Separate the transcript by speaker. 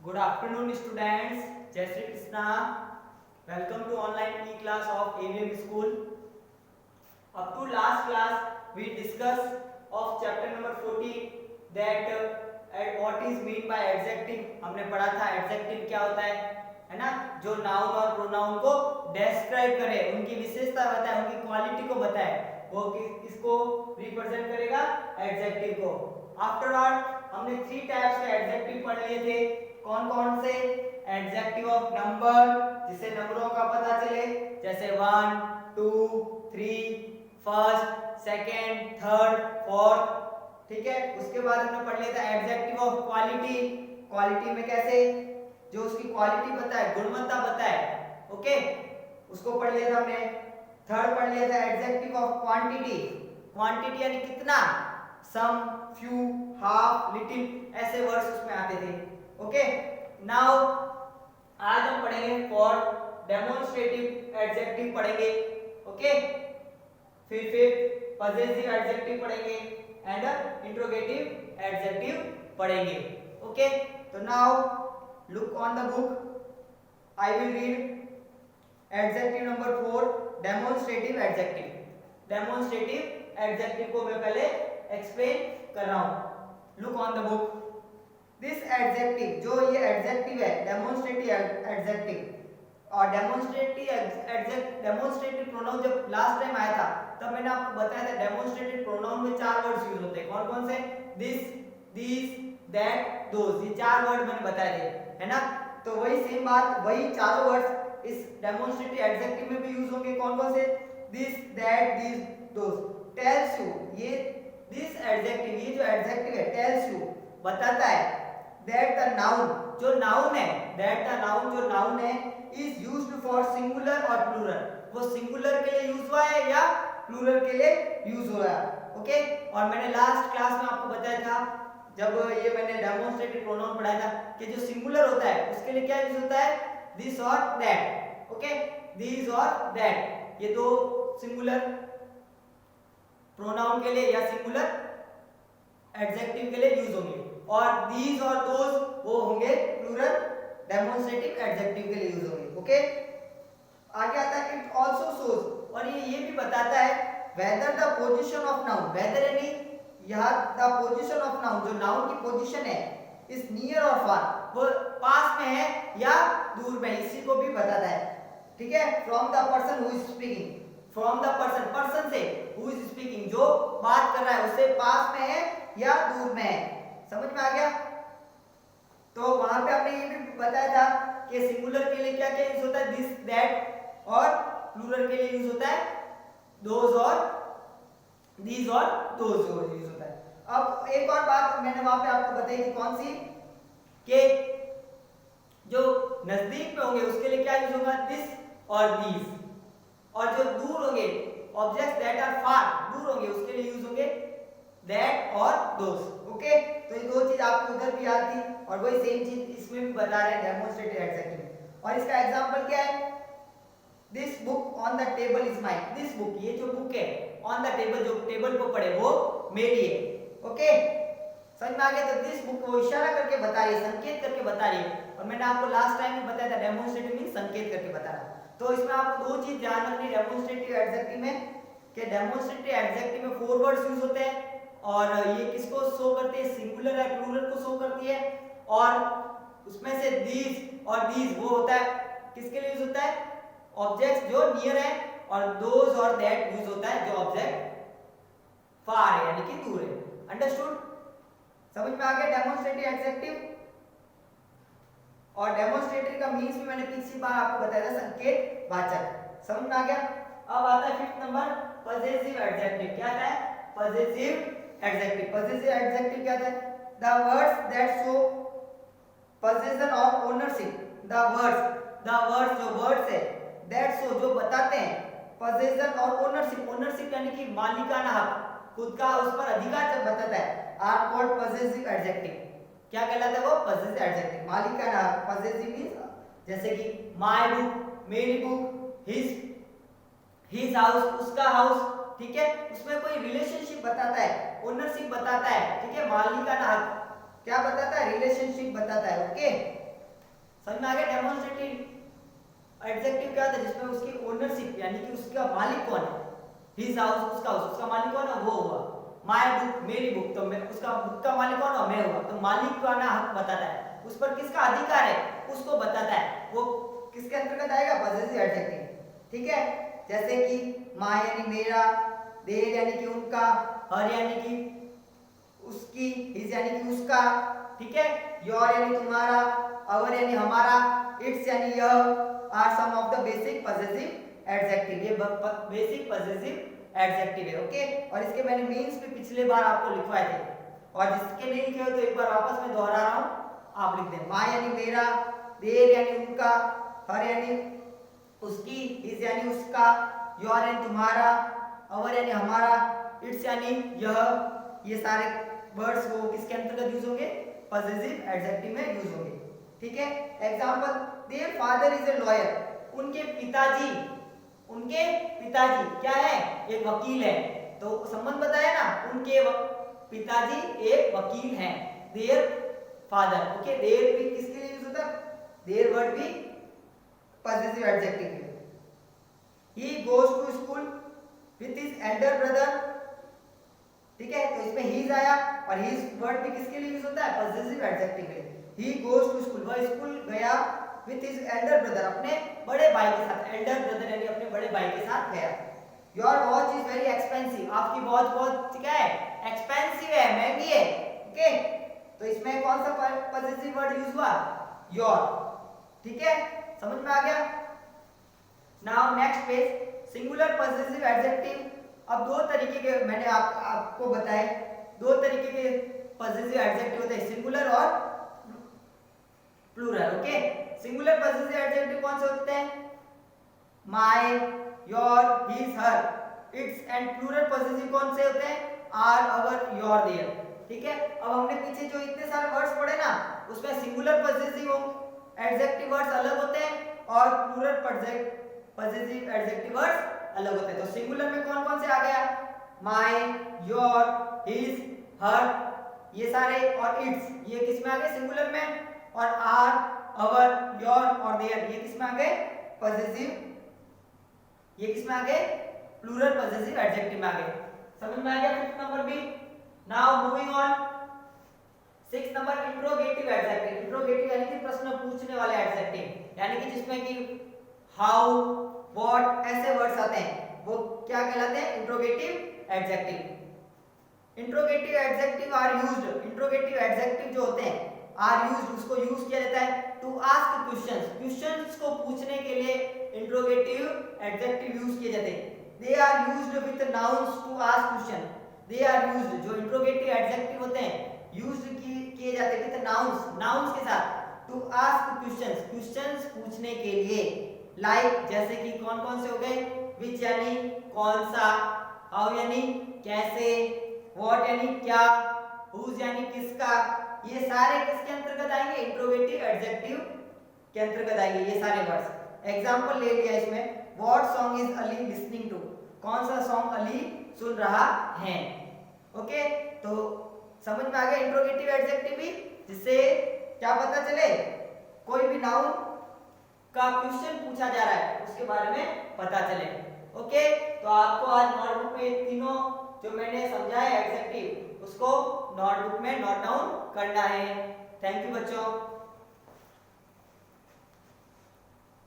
Speaker 1: Good afternoon, students. Jai Shri Krishna. Welcome to online e-class of AVM School. Up to last class, we discussed of chapter number 14 that what is mean by adjective. हमने पढ़ा था adjective क्या होता है ना? जो noun और pronoun को describe करे, उनकी विशेषता बताए, उनकी क्वालिटी को बताए, वो किसको रिप्रेजेंट करेगा? एडजेक्टिव को. आफ्टरवर्ड हमने 3 टाइप्स के एडजेक्टिव पढ़ लिए थे. कौन कौन से? एडजेक्टिव ऑफ नंबर, जिससे नंबरों का पता चले, जैसे 1 2 3, फर्स्ट, सेकंड, थर्ड, फोर्थ. ठीक है. उसके बाद हमने पढ़ लिया था एडजेक्टिव ऑफ क्वालिटी. क्वालिटी में कैसे? जो उसकी क्वालिटी बताए, गुणवत्ता बताए. ओके, उसको पढ़ लिया था हमने. थर्ड पढ़ लिया था एडजेक्टिव ऑफ क्वांटिटी. क्वांटिटी यानी कितना, सम, फ्यू, हाफ, लिटिल, ऐसे वर्ड्स उसमें आते थे. ओके, नाउ आज हम पढ़ेंगे फॉर डेमोन्स्ट्रेटिव एडजेक्टिव पढ़ेंगे. ओके, फिर पजेसिव एडजेक्टिव पढ़ेंगे एंड इंट्रोगेटिव एडजेक्टिव पढ़ेंगे. ओके, तो now look on the book. I will read adjective number 4, demonstrative adjective. Demonstrative adjective को मैं पहले एक्सप्लेन कर रहा हूं. Look on the book. This adjective, जो ये एडजेक्टिव है डेमोन्स्ट्रेटिव एडजेक्टिव, और डेमोन्स्ट्रेटिव प्रोनाउन जब लास्ट टाइम आया था तब मैंने आपको बताया था डेमोन्स्ट्रेटिव प्रोनाउन में 4 वर्ड्स यूज होते हैं. कौन कौन से? दिस, दिस, दैट, दोस. ये 4 वर्ड मैंने बताए थे, है ना? तो वही सेम बात, वही चारों वर्ड्स इस डेमोन्स्ट्रेटिव एडजेक्टिव में भी यूज होंगे. कौन कौन से? This, that, this, those. Tells you, ये दिस एडजेक्टिव, ये जो एडजेक्टिव है टेल्स यू, बताता है that the noun, जो noun है, that the noun, जो noun है, is used for singular और plural. वो singular के लिए यूज हुआ है या plural के लिए यूज हो रहा है. ओके, और मैंने लास्ट क्लास में आपको बताया था, जब ये मैंने डेमोन्स्ट्रेटिव प्रोनाउन पढ़ाया था, कि जो सिंगुलर होता है उसके लिए क्या यूज होता है? दिस और दैट. ओके, दिस और दैट, ये दो सिंगुलर प्रोनाउन के लिए या सिंगुलर एडजेक्टिव के लिए यूज होंगे, और these और those वो होंगे प्लूरल डेमोन्स्ट्रेटिव एडजेक्टिव के लिए यूज होंगे. ओके, आगे आता है इट आल्सो शोज, और ये भी बताता है whether the position of noun, whether यानी यह the position of noun, जो नाउन की पोजीशन है, is near or far, वो पास में है या दूर में, इसी को भी बताता है. ठीक है. from the person who is speaking, from the person, person से, who is speaking, जो बात कर रहा है उससे पास में है या दूर में है. समझ में आ गया? तो वहां पे हमने ये भी बताया था कि सिंगुलर के लिए क्या क्या यूज होता है? दिस, दैट, और प्लूरल के लिए यूज होता है दोज और दीज और दोज यूज होता है. अब एक और बात मैंने वहां पे आपको बताई थी, कौन सी? कि जो नजदीक में होंगे उसके लिए क्या यूज होगा? दिस और दीज, और जो दूर होंगे, ऑब्जेक्ट्स दैट आर फार, दूर होंगे, उसके लिए यूज होंगे दैट और दोज. ओके, तो ये दो चीज आपको उधर भी याद थी, और वही सेम चीज इसमें भी बता रहे हैं डेमोन्स्ट्रेटिव एडजेक्टिव में. और इसका एग्जांपल क्या है? This book on the table is mine. This book, ये जो बुक है, ऑन द टेबल, जो टेबल पर पड़े, वो मेरी है. ओके, समझ में आ गया? तो दिस बुक वो इशारा करके बता रही है, संकेत करके बता रही है, और मैंने आपको लास्ट टाइम भी बताया था डेमोन्स्ट्रेटिव मींस संकेत करके बताना. तो इसमें आपको दो चीज ध्यान रखनी डेमोन्स्ट्रेटिव एडजेक्टिव में, कि डेमोन्स्ट्रेटिव एडजेक्टिव में 4 वर्ड्स यूज होते हैं, और ये किसको शो करते हैं? सिंगुलर या प्लूरल को शो करती है. और उसमें से दीज और दीज वो होता है, किसके लिए यूज होता है? ऑब्जेक्ट्स जो नियर है, और दोज और दैट यूज होता है जो ऑब्जेक्ट फार है यानी कि दूर है. अंडरस्टूड? समझ में आ गया डेमोन्स्ट्रेटिव एडजेक्टिव? और डेमोन्स्ट्रेटिव का मीन्स भी मैंने पिछली बार आपको बताया था, संकेत वाचक. समझ में आ गया? अब आता है 5th नंबर, पजेसिव एडजेक्टिव. क्या आता है? Possessive adjective. पजेसिव एडजेक्टिव क्या है? The words that show possession और ओनरशिप. द वर्ड्स जो वर्ड्स है, दैट शो जो बताते हैं, possession और ओनरशिप. ओनरशिप यानी कि मालिकाना हक, खुद का उस पर अधिकार जब बताता है, आर कॉल्ड पजेसिव एडजेक्टिव. क्या कहलाता है वो? Possessive adjective. मालिकाना हक, पजेसिव मींस जैसे कि माय बुक, मेरी बुक, हिज हाउस, उसका हाउस. ठीक है, उसमें कोई रिलेशनशिप बताता है, ओनरशिप बताता है. ठीक है, मालिकाना हक क्या बताता है? रिलेशनशिप बताता है. ओके, समझ में आ गया? डेमोन्स्ट्रेटिव एडजेक्टिव क्या होता है? जिसमें उसकी ओनरशिप यानी कि उसका मालिक कौन है, हिज हाउस उसका हाउस, उसका मालिक कौन है, वो हुआ। माय बुक मेरी बुक, तो मैं उसका बुक का मालिक कौन है, मैं हुआ। तो मालिक का ना हक बताता है, उस पर किसका अधिकार है उसको बताता है, वो किसके अंतर्गत आएगा, पॉजिटिव एडजेक्टिव। ठीक है, जैसे कि माय यानी मेरा, देयर यानी कि उनका, हर यानी कि उसकी, हिज यानी कि उसका, ठीक है, योर यानी तुम्हारा, आवर यानी हमारा, इट्स यानी यह, are some of the basic positive adjective. ये बेसिक पॉजिटिव एडजेक्टिव है। ओके, और इसके मैंने मीन्स भी पिछले बार आपको लिखवाए थे, और जिसके नहीं लिखे हो तो एक बार वापस मैं दोहरा रहा हूं, आप लिख दें। माय यानी मेरा, देयर यानी उनका, हर यानी उसकी, हिज यानी उसका, योर यानी तुम्हारा, आवर यानी हमारा, इट्स यानी यह, ये सारे वर्ड्स वो किसके अंतर्गत यूज होंगे, पॉजिटिव एडजेक्टिव में यूज होंगे। ठीक है, example, their father is a lawyer, उनके पिताजी, उनके पिताजी क्या है, एक वकील है। तो संबंध बताया ना, उनके पिताजी एक वकील हैं, देयर फादर। ओके, देयर भी किसके लिए यूज होता है, देयर वर्ड भी पॉजिटिव एडजेक्टिव है। He goes to school with his elder brother, ठीक है, तो इसमें हीज आया, और हीज वर्ड भी किसके लिए यूज होता है, पॉजिटिव एडजेक्टिव है। ही गोज टू स्कूल, वह स्कूल गया, विथ हिज एल्डर ब्रदर, अपने बड़े भाई के साथ, एल्डर ब्रदर यानी अपने बड़े भाई के साथ गया। Your watch is very expensive, आपकी वॉच बहुत क्या है, एक्सपेंसिव है, महंगी है। ओके, तो इसमें कौन सा पॉजिटिव वर्ड यूज हुआ, योर। ठीक है, समझ में आ गया? Now next page, singular positive adjective. अब दो तरीके के मैंने आपको बताए, दो तरीके के पॉजिटिव एडजेक्टिव होते हैं, सिंगुलर और plural. Okay, singular positive adjective कौन से होते हैं, my, your, his, her, its, and plural positive कौन से होते हैं, आर, आवर, योर, देयर। ठीक है, अब हमने पीछे जो इतने सारे वर्ड्स पढ़े ना, उसमें सिंगुलर पॉजिटिव एडजेक्टिव वर्ड्स अलग होते हैं और प्लूरल पॉजिटिव एडजेक्टिव वर्ड्स अलग होते हैं। तो सिंगुलर में कौन कौन से आ गया, माय, योर, हिज, हर, ये सारे, और इट्स, ये किस में आ गए, सिंगुलर में, और आर, आवर, योर और देयर, ये किस में आ गए, पॉजिटिव, ये किस में आ गए, प्लूरल पॉजिटिव एडजेक्टिव में आ गए। समझ में आ गया? फिफ्थ नंबर भी। Now moving on, six number, interrogative adjective. Interrogative यानी कि प्रश्न पूछने वाले एडजेक्टिव, यानी कि जिसमें कि हाउ, व्हाट ऐसे वर्ड्स आते हैं, वो क्या कहलाते हैं, interrogative adjective. Interrogative adjective are used, interrogative adjective जो होते हैं आर यूज्ड, उसको यूज किया जाता है टू आस्क क्वेश्चंस, क्वेश्चंस को पूछने के लिए इंट्रोगेटिव एडजेक्टिव यूज किए जाते हैं। They are used with nouns to ask question, they are used, जो इंट्रोगेटिव एडजेक्टिव होते हैं यूज्ड किए जाते हैं विद नाउन्स, नाउन्स के साथ, टू आस्क क्वेश्चंस, क्वेश्चंस पूछने के लिए। लाइक जैसे कि कौन कौन से हो गए, विच यानी कौन सा, हाउ यानी कैसे, व्हाट यानी क्या, हुज यानी किसका, ये सारे किसके अंतर्गत आएंगे, इंट्रोगेटिव एडजेक्टिव के अंतर्गत आएंगे ये सारे वर्ड्स। एग्जांपल ले लिया इसमें, what song is Ali listening to, कौन सा सॉन्ग अली सुन रहा है। ओके, तो समझ में आ गया इंट्रोगेटिव एडजेक्टिव भी, जिससे क्या पता चले, कोई भी नाउन का क्वेश्चन पूछा जा रहा है उसके बारे में पता चले। ओके, तो आपको आज नोटबुक में तीनों जो मैंने समझाया एडजेक्टिव, उसको नोटबुक में नोट डाउन करना है। थैंक यू बच्चों।